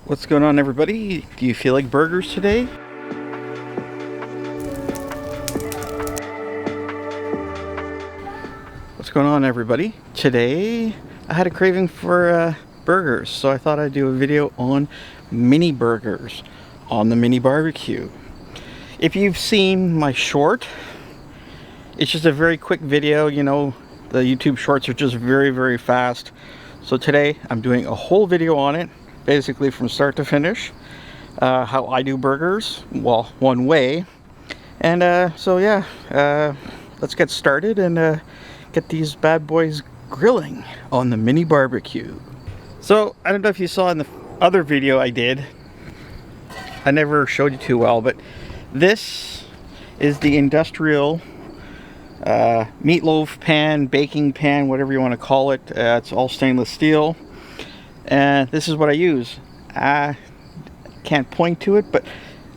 What's going on, everybody? Do you feel like burgers today? What's going on, everybody? Today I had a craving for burgers, so I thought I'd do a video on mini burgers on the mini barbecue. If you've seen my short, it's just a very quick video. You know, the YouTube shorts are just very fast. So today I'm doing a whole video on it, basically from start to finish, how I do burgers, well, one way. And so yeah, let's get started and get these bad boys grilling on the mini barbecue. So I don't know if you saw in the other video I did, I never showed you too well, but this is the industrial meatloaf pan, baking pan, whatever you want to call it. It's all stainless steel, and this is what I use. I can't point to it, but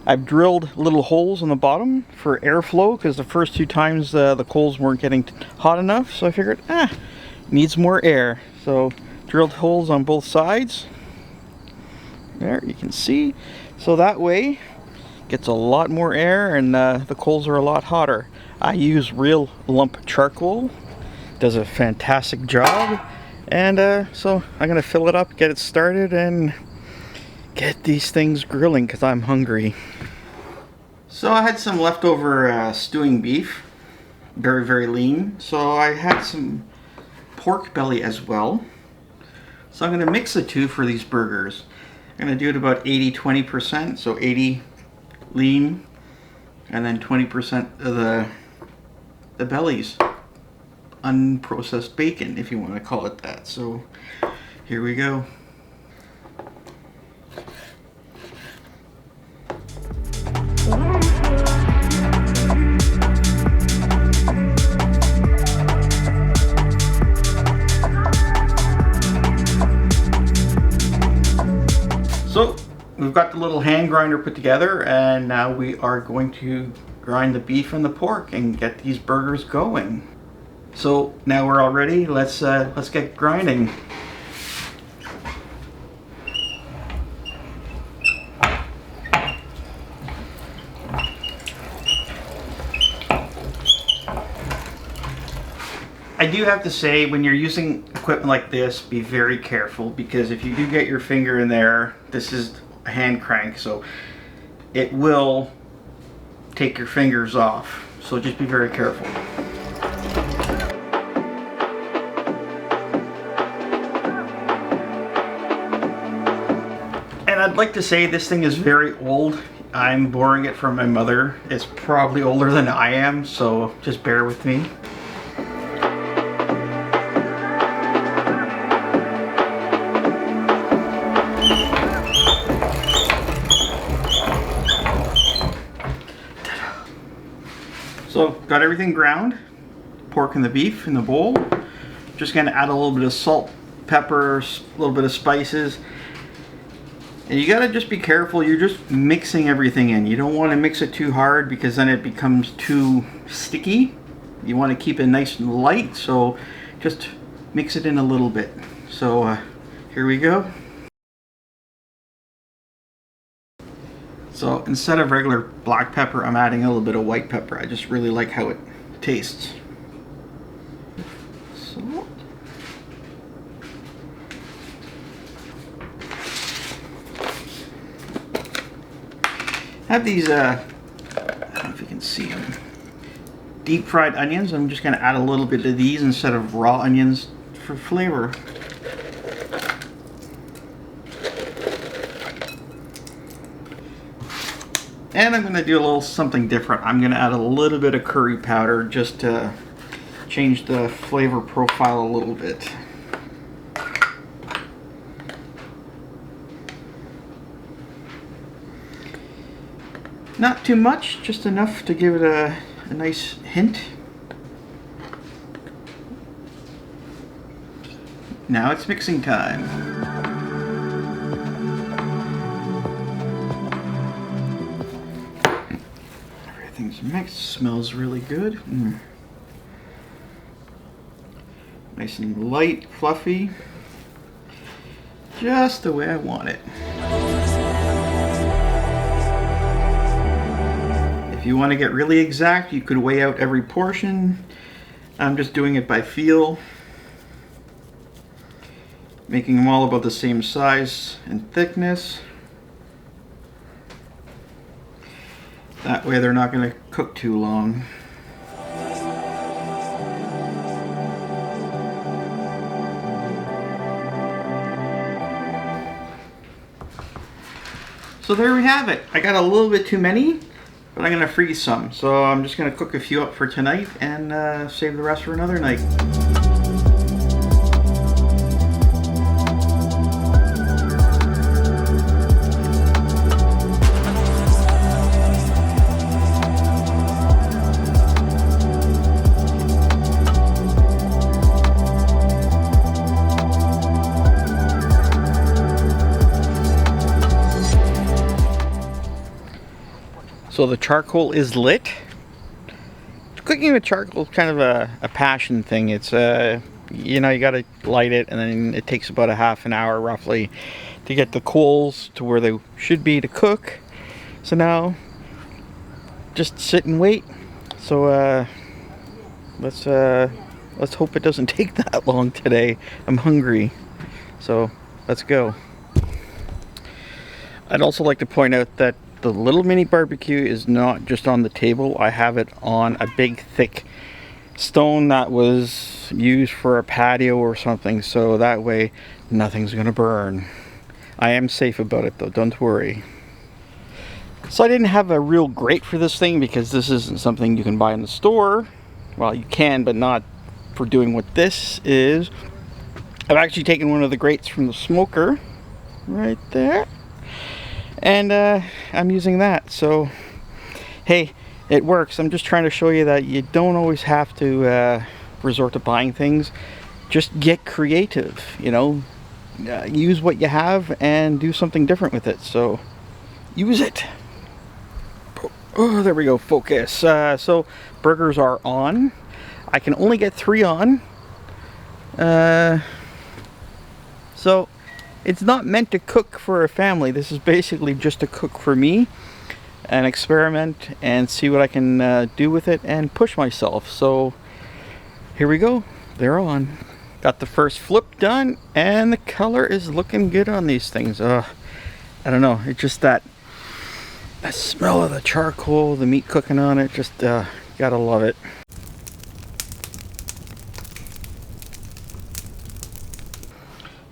I've drilled little holes in the bottom for airflow, because the first two times the coals weren't getting hot enough, so I figured, needs more air. So drilled holes on both sides. There, you can see. So that way, gets a lot more air, and the coals are a lot hotter. I use real lump charcoal. Does a fantastic job. And so I'm gonna fill it up, get it started, and get these things grilling because I'm hungry. So I had some leftover stewing beef, very lean. So I had some pork belly as well. So I'm gonna mix the two for these burgers. I'm gonna do it about 80-20%, so 80 lean and then 20% of the bellies, unprocessed bacon, if you want to call it that. So here we go. So we've got the little hand grinder put together, and now we are going to grind the beef and the pork and get these burgers going. So now we're all ready. Let's get grinding. I do have to say, when you're using equipment like this, be very careful, because if you do get your finger in there, this is a hand crank, so it will take your fingers off. So just be very careful. And I'd like to say this thing is very old. I'm borrowing it from my mother. It's probably older than I am, so just bear with me. So got everything ground, pork and the beef in the bowl. Just gonna add a little bit of salt, pepper, a little bit of spices. And you gotta just be careful, you're just mixing everything in. You don't wanna mix it too hard, because then it becomes too sticky. You wanna keep it nice and light, so just mix it in a little bit. So here we go. So instead of regular black pepper, I'm adding a little bit of white pepper. I just really like how it tastes. So I have these, I don't know if you can see them, deep fried onions. I'm just going to add a little bit of these instead of raw onions for flavor. And I'm going to do a little something different. I'm going to add a little bit of curry powder just to change the flavor profile a little bit. Not too much, just enough to give it a nice hint. Now it's mixing time. Everything's mixed, smells really good. Nice and light, fluffy. Just the way I want it. If you want to get really exact, you could weigh out every portion. I'm just doing it by feel, making them all about the same size and thickness. That way they're not going to cook too long. So there we have it. I got a little bit too many, but I'm going to freeze some. So I'm just going to cook a few up for tonight and save the rest for another night. So the charcoal is lit. Cooking with charcoal is kind of a passion thing. It's you know, you got to light it, and then it takes about a half an hour roughly to get the coals to where they should be to cook. So now just sit and wait. So let's hope it doesn't take that long today. I'm hungry, so let's go. I'd also like to point out that the little mini barbecue is not just on the table. I have it on a big thick stone that was used for a patio or something, so that way nothing's gonna burn. I am safe about it though, don't worry. So I didn't have a real grate for this thing because this isn't something you can buy in the store. Well, you can, but not for doing what this is. I've actually taken one of the grates from the smoker right there, and I'm using that. So hey, it works. I'm just trying to show you that you don't always have to resort to buying things. Just get creative, you know, use what you have and do something different with it. So use it. Oh, there we go, focus. So burgers are on. I can only get 3 on. So it's not meant to cook for a family. This is basically just to cook for me and experiment and see what I can do with it and push myself. So here we go. They're on. Got the first flip done, and the color is looking good on these things. I don't know. It's just that smell of the charcoal, the meat cooking on it. Just gotta love it.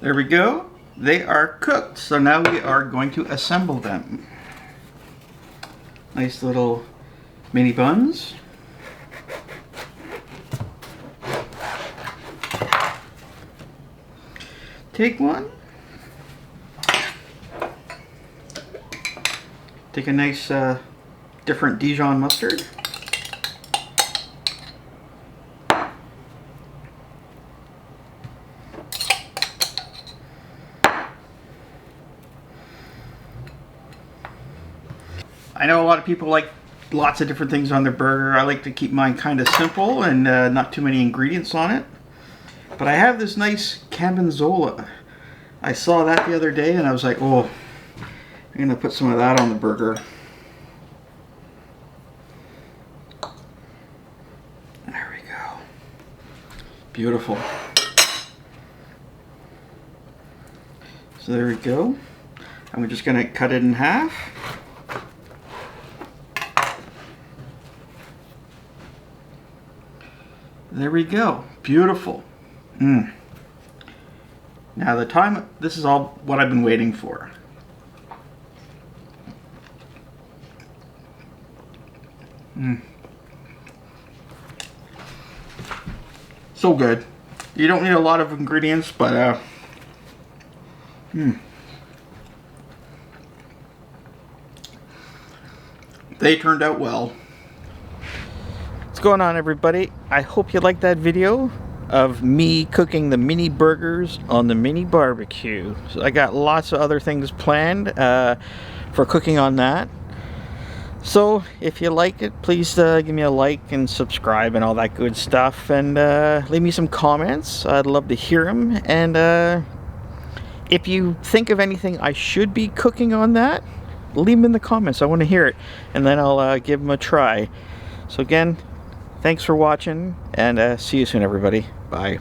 There we go. They are cooked. So now we are going to assemble them. Nice little mini buns. Take one. Take a nice different Dijon mustard. I know a lot of people like lots of different things on their burger. I like to keep mine kind of simple and not too many ingredients on it. But I have this nice Gorgonzola. I saw that the other day and I was like, oh, I'm going to put some of that on the burger. There we go. Beautiful. So there we go. And we're just going to cut it in half. There we go. Beautiful. Now this is all what I've been waiting for. So good. You don't need a lot of ingredients, but they turned out well. What's going on, everybody? I hope you liked that video of me cooking the mini burgers on the mini barbecue. So I got lots of other things planned for cooking on that. So if you like it, please give me a like and subscribe and all that good stuff, and leave me some comments. I'd love to hear them. And if you think of anything I should be cooking on that, leave them in the comments. I want to hear it, and then I'll give them a try. So again, thanks for watching, and see you soon, everybody. Bye.